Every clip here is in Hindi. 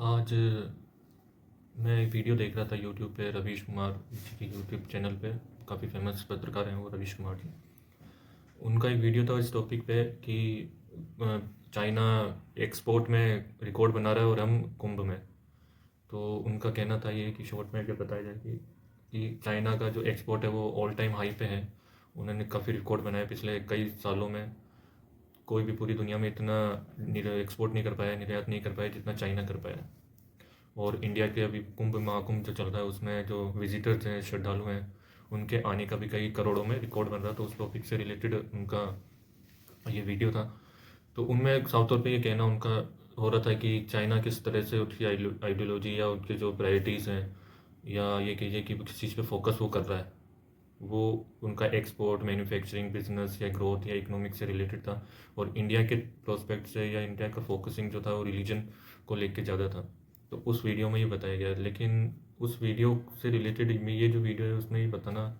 आज मैं एक वीडियो देख रहा था यूट्यूब पे। रवीश कुमार जी की यूट्यूब चैनल पे काफ़ी फेमस पत्रकार हैं वो, रवीश कुमार जी। उनका एक वीडियो था इस टॉपिक पे कि चाइना एक्सपोर्ट में रिकॉर्ड बना रहा है और हम कुंभ में। तो उनका कहना था ये कि शॉर्ट में क्या बताया जाए कि चाइना का जो एक्सपोर्ट है वो ऑल टाइम हाई पे है। उन्होंने काफ़ी रिकॉर्ड बनाया पिछले कई सालों में। कोई भी पूरी दुनिया में इतना एक्सपोर्ट नहीं कर पाया, निर्यात नहीं कर पाया जितना चाइना कर पाया। और इंडिया के अभी कुंभ महाकुंभ जो चल रहा है उसमें जो विजिटर्स हैं, श्रद्धालु हैं, उनके आने का भी कई करोड़ों में रिकॉर्ड बन रहा था। उस टॉपिक से रिलेटेड उनका ये वीडियो था। तो उनमें साफ तौर पे ये कहना उनका हो रहा था कि चाइना किस तरह से उसकी आइडियोलॉजी या उनके जो प्रायोरिटीज़ हैं, या ये कहिए कि किस चीज़ पे फोकस वो कर रहा है, वो उनका एक्सपोर्ट, मैन्युफैक्चरिंग, बिजनेस या ग्रोथ या इकोनॉमिक से रिलेटेड था। और इंडिया के प्रोस्पेक्ट से या इंडिया का फोकसिंग जो था वो रिलीजन को लेके ज़्यादा था। तो उस वीडियो में ये बताया गया। लेकिन उस वीडियो से रिलेटेड ये जो वीडियो है उसमें ये बताना,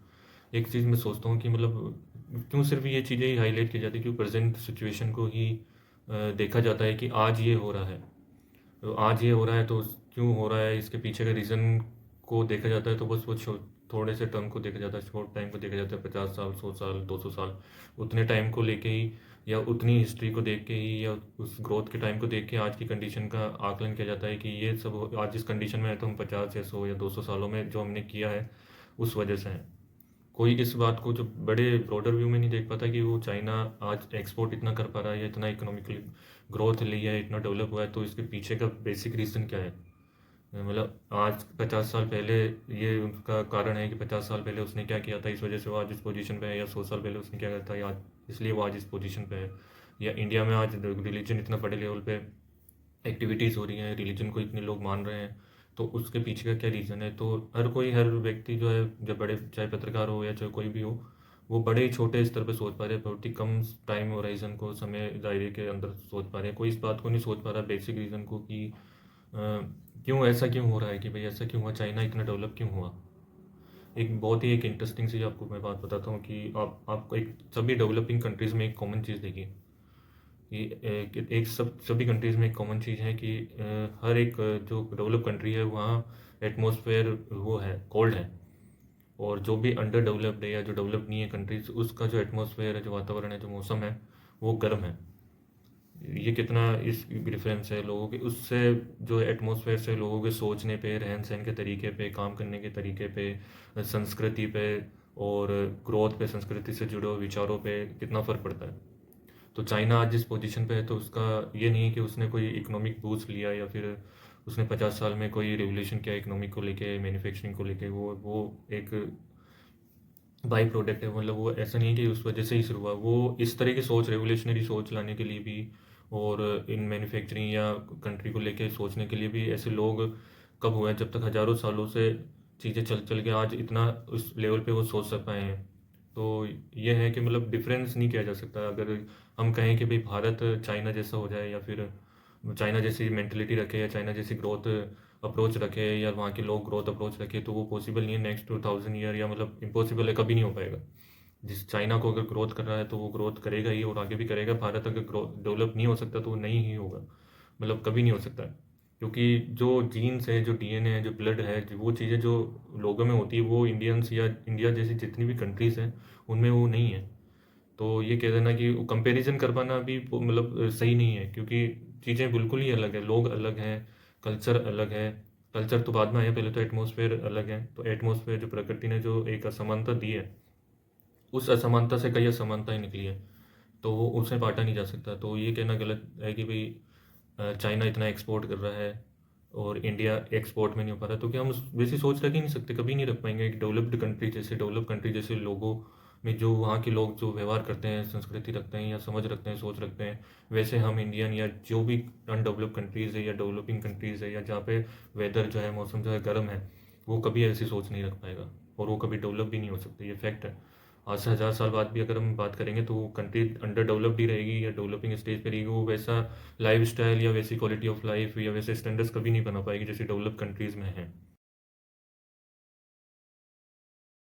एक चीज़ मैं सोचता हूँ कि मतलब क्यों सिर्फ ये चीज़ें ही हाईलाइट की जाती है, क्यों प्रेजेंट सिचुएशन को ही देखा जाता है कि आज ये हो रहा है। तो आज ये हो रहा है तो क्यों हो रहा है, इसके पीछे का रीज़न को देखा जाता है। तो बस वो थोड़े से टर्म को देखा जाता है, शॉर्ट टाइम को देखा जाता है, 50 साल, 100 साल, 200 साल, उतने टाइम को लेके ही या उतनी हिस्ट्री को देख के ही या उस ग्रोथ के टाइम को देख के आज की कंडीशन का आकलन किया जाता है कि ये सब आज जिस कंडीशन में है तो हम 50 या 100 या 200 सालों में जो हमने किया है उस वजह से है। कोई इस बात को जो बड़े ब्रॉडर व्यू में नहीं देख पाता कि वो चाइना आज एक्सपोर्ट इतना कर पा रहा है या इतना इकोनॉमिकली ग्रोथ लिया है, इतना डेवलप हुआ है, तो इसके पीछे का बेसिक रीज़न क्या है। मतलब आज 50 साल पहले ये उनका कारण है कि 50 साल पहले उसने क्या किया था, इस वजह से वो आज इस पोजीशन पे है, या 100 साल पहले उसने क्या किया था या इसलिए वो आज इस पोजीशन पे है। या इंडिया में आज रिलीजन इतना बड़े लेवल पे एक्टिविटीज़ हो रही हैं, रिलीजन को इतने लोग मान रहे हैं, तो उसके पीछे का क्या रीज़न है। तो हर व्यक्ति जो है, जब बड़े चाहे पत्रकार हो या चाहे कोई भी हो, वो बड़े ही छोटे स्तर पे सोच पा रहे हैं, बहुत ही कम टाइम होराइजन को, समय दायरे के अंदर सोच पा रहे हैं। कोई इस बात को नहीं सोच पा रहा बेसिक रीज़न को कि क्यों ऐसा क्यों हो रहा है, कि भाई ऐसा क्यों हुआ, चाइना इतना डेवलप क्यों हुआ। एक इंटरेस्टिंग सी आपको मैं बात बताता हूँ कि आपको एक सभी डेवलपिंग कंट्रीज़ में एक कॉमन चीज़ देखिए कि एक सभी कंट्रीज़ में एक कॉमन चीज़ है कि हर एक जो डेवलप कंट्री है वहाँ एटमॉस्फेयर वो है, कोल्ड है। और जो भी अंडर डेवलप्ड है या जो डेवलप नहीं है कंट्रीज, उसका जो एटमॉस्फेयर है, जो वातावरण है, जो मौसम है, वो गर्म है। ये कितना इस डिफरेंस है लोगों के उससे, जो एटमॉस्फेयर से लोगों के सोचने पे, रहन सहन के तरीके पे, काम करने के तरीके पे, संस्कृति पे और ग्रोथ पे, संस्कृति से जुड़े हुए विचारों पे कितना फ़र्क पड़ता है। तो चाइना आज जिस पोजीशन पे है तो उसका ये नहीं है कि उसने कोई इकोनॉमिक बूस्ट लिया या फिर उसने 50 साल में कोई रेवोल्यूशन किया इकोनॉमिक को लेके, मैन्युफैक्चरिंग को लेके। वो एक बाई प्रोडक्ट है। मतलब वो ऐसा नहीं है कि उस वजह से ही शुरू हुआ। वो इस तरह की सोच, रेवोल्यूशनरी सोच लाने के लिए भी और इन मैन्युफैक्चरिंग या कंट्री को लेके सोचने के लिए भी ऐसे लोग कब हुए हैं, जब तक हज़ारों सालों से चीज़ें चल चल के आज इतना उस लेवल पे वो सोच सक पाए हैं। तो ये है कि मतलब डिफरेंस नहीं किया जा सकता। अगर हम कहें कि भाई भारत चाइना जैसा हो जाए या फिर चाइना जैसी मेंटलिटी रखे या चाइना जैसी ग्रोथ अप्रोच रखे या वहाँ के लोग ग्रोथ अप्रोच रखे, तो वो पॉसिबल नहीं है नेक्स्ट 2000 ईयर, या मतलब इम्पॉसिबल है, कभी नहीं हो पाएगा। जिस चाइना को अगर ग्रोथ कर रहा है तो वो ग्रोथ करेगा ही और आगे भी करेगा। भारत अगर ग्रोथ डेवलप नहीं हो सकता तो वो नहीं ही होगा, मतलब कभी नहीं हो सकता है। क्योंकि जो जीन्स है, जो डीएनए है, जो ब्लड है, वो चीज़ें जो लोगों में होती है वो इंडियंस या इंडिया जैसी जितनी भी कंट्रीज़ हैं उनमें वो नहीं है। तो ये कह देना कि कंपैरिजन कर पाना भी मतलब सही नहीं है, क्योंकि चीज़ें बिल्कुल ही अलग है, लोग अलग हैं, कल्चर अलग है। कल्चर तो बाद में आया, पहले तो एटमॉस्फेयर अलग है। तो एटमॉस्फेयर जो प्रकृति ने जो एक असमानता दी है, उस असमानता से कई असमानताएं निकली है, तो वो उसे बांटा नहीं जा सकता। तो ये कहना गलत है कि भाई चाइना इतना एक्सपोर्ट कर रहा है और इंडिया एक्सपोर्ट में नहीं हो पा रहा। तो क्या हम वैसी सोच रख ही नहीं सकते, कभी नहीं रख पाएंगे। एक डेवलप कंट्री जैसे लोगों में जो वहाँ के लोग जो व्यवहार करते हैं, संस्कृति रखते हैं या समझ रखते हैं, सोच रखते हैं, वैसे हम इंडियन या जो भी अनडेवलप कंट्रीज़ है या डेवलपिंग कंट्रीज़ है या जहाँ पे वेदर जो है, मौसम जो है गर्म है, वो कभी ऐसी सोच नहीं रख पाएगा और वो कभी डेवलप भी नहीं हो सकते। ये फैक्ट है। आज से 1000 साल बाद भी अगर हम बात करेंगे तो वो कंट्री अंडर डेवलप्ड ही रहेगी या डेवलपिंग स्टेज पे रहेगी। वो वैसा लाइफ स्टाइल या वैसी क्वालिटी ऑफ लाइफ या वैसे स्टैंडर्ड्स कभी नहीं बना पाएगी जैसे डेवलप कंट्रीज़ में हैं।